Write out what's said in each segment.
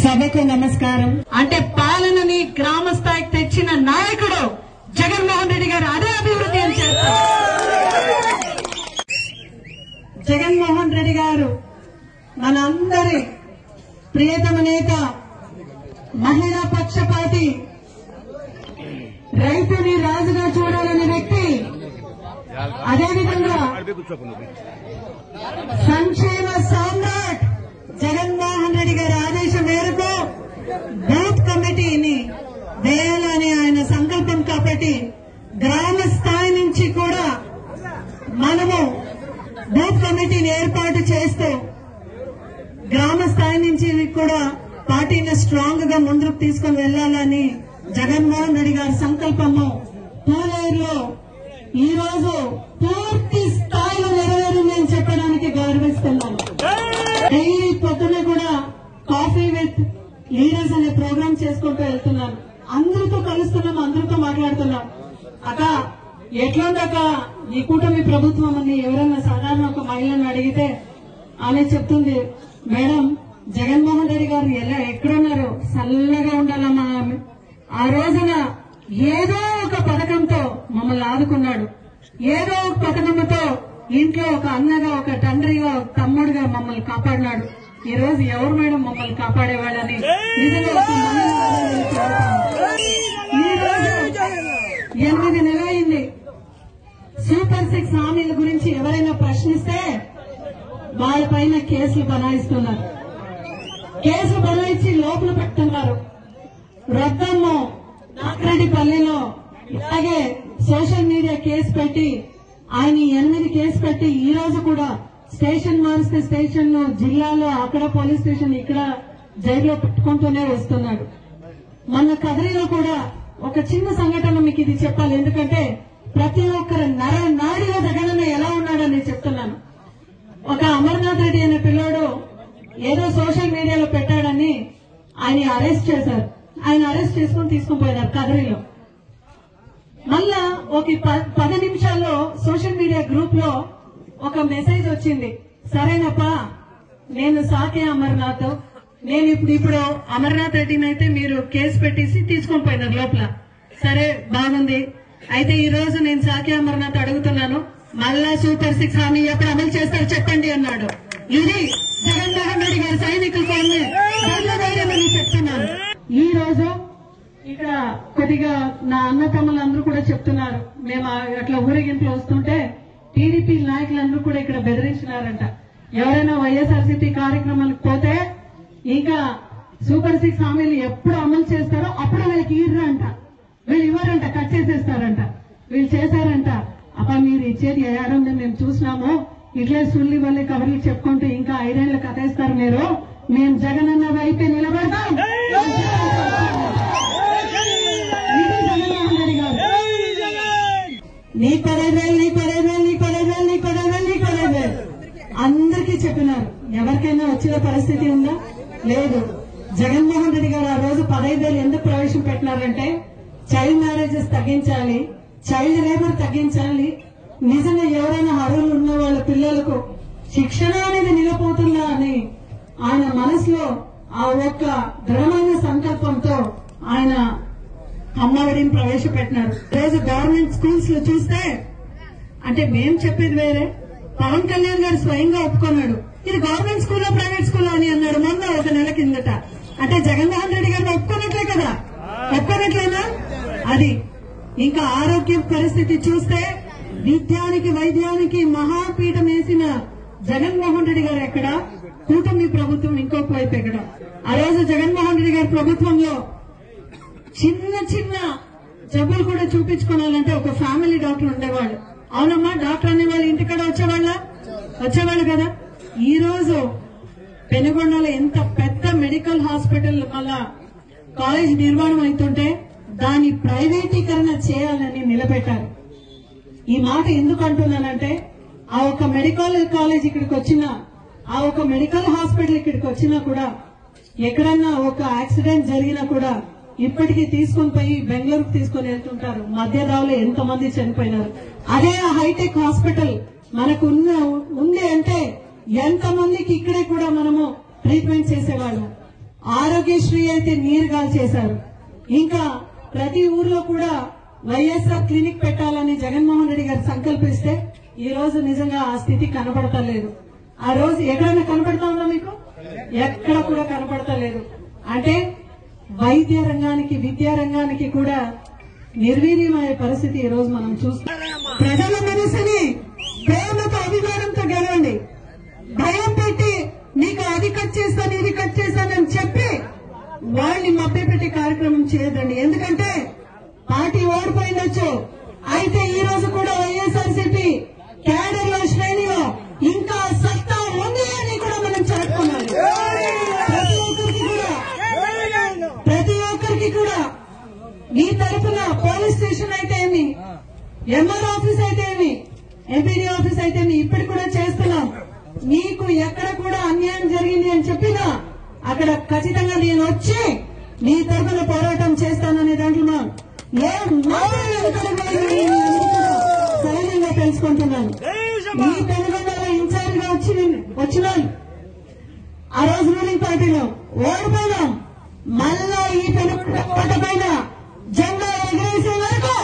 సభకు నమస్కారం. అంటే పాలనని గ్రామ స్థాయికి తెచ్చిన నాయకుడు జగన్మోహన్ రెడ్డి గారు. అదే అభివృద్ధి అని చేస్తారు. జగన్మోహన్ రెడ్డి గారు మనందరి ప్రియతమ నేత, మహిళా పక్షపాతి, రైతుని రాజుగా చూడాలనే వ్యక్తి, అదేవిధంగా సంక్షేమ సామ్రాట్ జగన్మోహన్ రెడ్డి గారి ఆదేశం మేరకు బూత్ కమిటీని వేయాలని ఆయన సంకల్పం కాబట్టి గ్రామ స్థాయి నుంచి కూడా మనము బూత్ కమిటీని ఏర్పాటు చేస్తూ గ్రామ స్థాయి నుంచి కూడా పార్టీని స్ట్రాంగ్ గా ముందుకు తీసుకుని వెళ్లాలని జగన్మోహన్ రెడ్డి గారి సంకల్పము పూలేరులో ఈ రోజు పూర్తి స్థాయిలో నెరవేరిందని చెప్పడానికి గౌరవిస్తున్నాను. డైలీ పొద్దున కూడా కాఫీ విత్ లీడర్స్ అనే ప్రోగ్రామ్ చేసుకుంటూ వెళ్తున్నాను. అందరితో కలుస్తున్నాం, అందరితో మాట్లాడుతున్నాం. అక్క ఎట్లుందక్క ఈ కూటమి ప్రభుత్వం అని ఎవరన్నా సాధారణ ఒక మహిళను అడిగితే ఆమె చెప్తుంది, మేడం జగన్మోహన్ రెడ్డి గారు ఎలా ఎక్కడున్నారు, చల్లగా ఉండాలమ్మా. ఆ రోజున ఏదో ఒక పథకంతో మమ్మల్ని ఆదుకున్నాడు. ఏదో ఒక పథకంతో ఇంట్లో ఒక అన్నగా, ఒక తండ్రిగా, ఒక తమ్ముడుగా మమ్మల్ని కాపాడినాడు. ఈ రోజు ఎవరు మేడం మమ్మల్ని కాపాడేవాళ్ళని నిజంగా ఒక ఈ రోజు 8 నెలలైంది. సూపర్ 6 హామీల గురించి ఎవరైనా ప్రశ్నిస్తే వాళ్ళపైన కేసులు బనాయిస్తున్నారు. కేసులు బనాయించి లోపల పెడుతున్నారు. రొద్దమ్మ నాగిరెడ్డిపల్లిలో ఇలాగే సోషల్ మీడియా కేసు పెట్టి ఆయన 8 కేసు పెట్టి ఈ రోజు కూడా స్టేషన్ మారిస్తే స్టేషన్ జిల్లాలో అక్కడ పోలీస్ స్టేషన్ ఇక్కడ జైల్లో పెట్టుకుంటూనే వస్తున్నాడు. మన కదిరిలో కూడా ఒక చిన్న సంఘటన మీకు ఇది చెప్పాలి, ఎందుకంటే ప్రతి ఒక్కరు నాడిలో జగనన్న ఎలా ఉన్నాడని చెప్తున్నాను. ఒక అమర్నాథ్ రెడ్డి అనే పిల్లోడు ఏదో సోషల్ మీడియాలో పెట్టాడని ఆయన అరెస్ట్ చేశారు. ఆయన అరెస్ట్ చేసుకుని తీసుకుని పోయినారు కదిరిలో. మళ్ళా ఒక 10 నిమిషాల్లో సోషల్ మీడియా గ్రూప్ లో ఒక మెసేజ్ వచ్చింది, సరేనప్పా నేను సాకే అమర్నాథ్, నేను ఇప్పుడు అమర్నాథ్ రెడ్డిని అయితే మీరు కేసు పెట్టేసి తీసుకొని పోయినారు లోపల. సరే బాగుంది, అయితే ఈ రోజు నేను సాకే అమర్నాథ్ అడుగుతున్నాను, మళ్ళా సూపర్ 6 హామీ ఎప్పుడు అమలు చేస్తారు చెప్పండి అన్నాడు. ఇది జగన్మోహన్ రెడ్డి గారి సైనికులతో చెప్తున్నాను. ఈ రోజు ఇక్కడ కొద్దిగా నా అన్న తమ్ములందరూ కూడా చెప్తున్నారు, మేము అట్లా ఊరేగింపులు వస్తుంటే టీడీపీ నాయకులందరూ కూడా ఇక్కడ బెదిరించినారంట. ఎవరైనా వైఎస్ఆర్సీపీ కార్యక్రమాలకు పోతే ఇంకా సూపర్ 6 హామీలు ఎప్పుడు అమలు చేస్తారో అప్పుడు వీళ్ళకి ఇర్రంట, వీళ్ళు ఇవ్వరంట, కట్ చేసేస్తారంట. వీళ్ళు చేశారంట. అప్ప మీరు ఇచ్చేది ఏడాది మేము చూసినాము, ఇట్లే సుల్లి వల్లి కవర్లు చెప్పుకుంటూ ఇంకా 5 ఏళ్లు కథేస్తారు మీరు, మేము జగనన్న వైపే నిలబడతాం. జగన్మోహన్ రెడ్డి గారు నీ 15,000 నీ 15,000 నీ 15,000 నీ 15,000 నీ 15,000 అందరికీ చెప్పినారు. ఎవరికైనా వచ్చిన పరిస్థితి ఉందా? లేదు. జగన్మోహన్ రెడ్డి గారు ఆ రోజు 15,000 ఎందుకు ప్రవేశపెట్టినారంటే చైల్డ్ మ్యారేజెస్ తగ్గించాలి, చైల్డ్ లేబర్ తగ్గించాలి, నిజంగా ఎవరైనా అర్హులు ఉన్న వాళ్ళ పిల్లలకు శిక్షణ అనేది నిలబోతుందా అని ఆయన మనసులో ఆ ఒక్క దృఢమైన సంకల్పంతో ఆయన అమ్మఒడిని ప్రవేశపెట్టినారు. రోజు గవర్నమెంట్ స్కూల్స్ లో చూస్తే అంటే మేం చెప్పేది వేరే, పవన్ కళ్యాణ్ గారు స్వయంగా ఒప్పుకున్నాడు ఇది గవర్నమెంట్ స్కూల్లో ప్రైవేట్ స్కూల్లో అని అన్నాడు మొన్న 1 నెల కిందట. అంటే జగన్మోహన్ రెడ్డి గారు ఒప్పుకున్నట్లే కదా, ఒప్పుకున్నట్లేనా? అది ఇంకా ఆరోగ్య పరిస్థితి చూస్తే విద్యానికి వైద్యానికి మహాపీఠం వేసిన జగన్మోహన్ రెడ్డి గారు ఎక్కడ, కూటమి ప్రభుత్వం ఇంకొక వైపు ఎక్కడ. ఆ రోజు జగన్మోహన్ రెడ్డి గారి ప్రభుత్వంలో చిన్న చిన్న జబ్బులు కూడా చూపించుకోవాలంటే ఒక ఫ్యామిలీ డాక్టర్ ఉండేవాళ్ళు. అవునమ్మా, డాక్టర్ అనేవాళ్ళు ఇంటికాడ వచ్చేవాళ్ళు కదా. ఈ రోజు పెనుగొండలో ఎంత పెద్ద మెడికల్ హాస్పిటల్ మళ్ళా కాలేజ్ నిర్మాణం అవుతుంటే దాని ప్రైవేటీకరణ చేయాలని నిలబెట్టారు. ఈ మాట ఎందుకు అంటున్నానంటే ఆ ఒక మెడికల్ కాలేజ్ ఇక్కడికి వచ్చినా, ఆ ఒక మెడికల్ హాస్పిటల్ ఇక్కడికి వచ్చినా కూడా ఎక్కడన్నా ఒక యాక్సిడెంట్ జరిగినా కూడా ఇప్పటికీ తీసుకుని పోయి బెంగళూరుకు తీసుకుని వెళ్తుంటారు. మధ్యదావులో ఎంతమంది చనిపోయినారు. అదే హైటెక్ హాస్పిటల్ మనకు ఉంది అంటే ఎంతమందికి ఇక్కడే కూడా మనము ట్రీట్మెంట్ చేసేవాళ్ళం. ఆరోగ్యశ్రీ అయితే నీరుగాలు చేశారు. ఇంకా ప్రతి ఊర్లో కూడా వైఎస్ఆర్ క్లినిక్ పెట్టాలని జగన్మోహన్ రెడ్డి గారు సంకల్పిస్తే ఈ రోజు నిజంగా ఆ స్థితి కనపడతలేదు. ఆ రోజు ఎక్కడైనా కనపడతా ఉందా మీకు? ఎక్కడ కూడా కనపడతలేదు. అంటే వైద్య రంగానికి విద్యా రంగానికి కూడా నిర్వీర్యమయ్యే పరిస్థితి ఈ రోజు మనం చూస్తాం. ప్రజల మనసుని ప్రేమతో అభిమానంతో గెలవండి. భయం పెట్టి నీకు అది కట్ చేస్తాను ఇది కట్ చేస్తానని చెప్పి వాళ్ళని మభ్యపెట్టే కార్యక్రమం చేయదండి. ఎందుకంటే పార్టీ ఓడిపోయిండొచ్చు, అయితే ఈ రోజు కూడా వైఎస్ఆర్సీపీ క్యాడర్ లో శ్రేణిలో ఇంకా సత్తా ఉంది అని కూడా మనం చాటుకోవాలి. ప్రతి ఒక్కరికి కూడా నీ తరఫున పోలీస్ స్టేషన్ అయితే ఏమి, ఎంఆర్ ఆఫీస్ అయితే ఏమి, ఎంపీడీ ఆఫీస్ అయితే ఏమి ఇప్పటికి కూడా చేస్తున్నాం. నీకు ఎక్కడ కూడా అన్యాయం జరిగింది అని చెప్పినా అక్కడ ఖచ్చితంగా నేను వచ్చి నీ తరఫున పోరాటం చేస్తాననే దాంట్లో సరైనంగా తెలుసుకుంటున్నాను. ఈ పెనుగొండలో ఇన్ఛార్జ్ గా వచ్చినాను. ఆ రోజు రూలింగ్ పార్టీలో ఓడిపోయాం. మళ్ళా ఈ పెనుగొండ పైన జెండా ఎగరేసే వరకు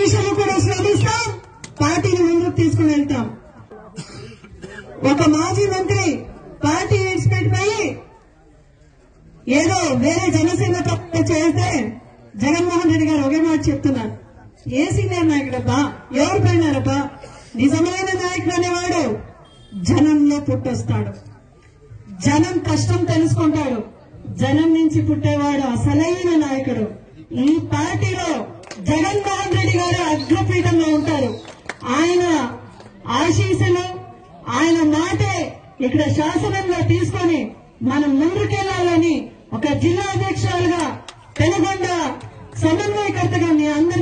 విషయాలు కూడా శ్రమిస్తాం, పార్టీని ముందుకు తీసుకుని వెళ్తాం. ఒక మాజీ మంత్రి పార్టీ విడిచిపెట్టిపోయి ఏదో వేరే జనసేన చేస్తే జగన్మోహన్ రెడ్డి గారు ఒకే మాట చెప్తున్నారు, ఏ సీనియర్ నాయకుడబ్బా, ఎవరు పోయినారబ్బా? నిజమైన నాయకుడు అనేవాడు జనంలో పుట్టొస్తాడు, జనం కష్టం తెలుసుకుంటాడు, జనం నుంచి పుట్టేవాడు అసలైన నాయకుడు. ఈ పార్టీలో జగన్మోహన్ రెడ్డి గారు అగ్రపీఠంలో ఉంటారు. ఆయన ఆశీస్సులు, ఆయన మాటే ఇక్కడ శాసనంగా తీసుకొని మనం ముందుకెళ్లాలని ఒక జిల్లా అధ్యక్షురాలుగా పెనుగొండ సమన్వయకర్తగా మీ అందరి